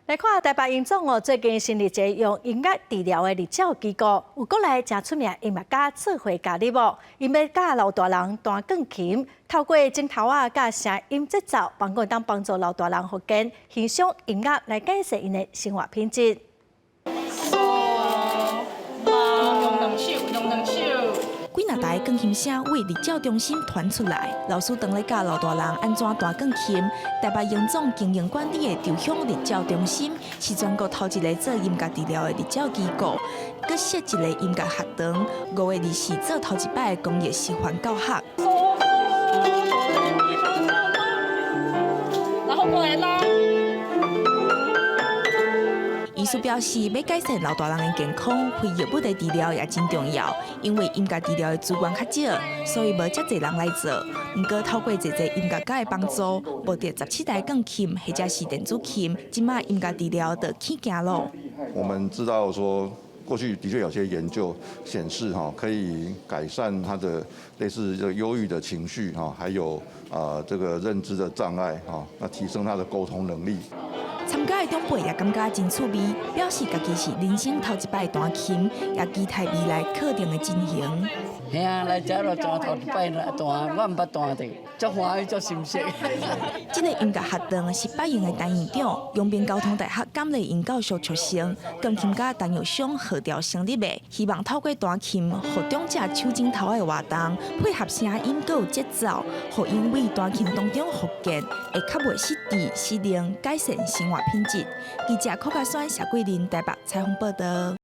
来看台北荣总最近成立一个用音乐治疗的日照机构，有国内真出名音乐家做伙加入哦，因要教老大人弹钢琴，透过镜头甲声音节奏，帮助老大人复健，欣赏音乐来改善因的生活品质。几若台钢琴声为日照中心传出来，老师当咧教老大人安怎弹钢琴。台北荣总经营管理的朝向日照中心是全国头一个做音乐治疗的日照机构，佮设一个音乐学堂。5月24做头一摆的公益示范教学。然后过来拉。医师表示，要改善老大人的健康，非药物的治疗也真重要。因为音乐治疗的资源较少，所以无遮侪人来做。不过透过侪音乐家的帮助，无着17台钢琴或者是电子琴，即马音乐治疗就起行咯。我们知道说，过去的确有些研究显示可以改善他的类似这个忧郁的情绪还有这个认知的障碍那提升他的沟通能力。参加的长辈也感觉真趣味，表示家己是人生头一摆弹琴，也期待未来课程的进行。嘿啊，来遮就弹头一摆来弹，我毋捌弹的，足欢喜足心息。这个音乐学堂是北营的陈院长，永平交通大学感类音教授出身，钢琴家陈玉祥号召成立的，希望透过弹琴，让长者手指头的活动配合声音，佮有节奏，让因为弹琴当中复健，会较袂失智、失灵，改善生活品质。记者柯家轩、谢桂林台北采访报道。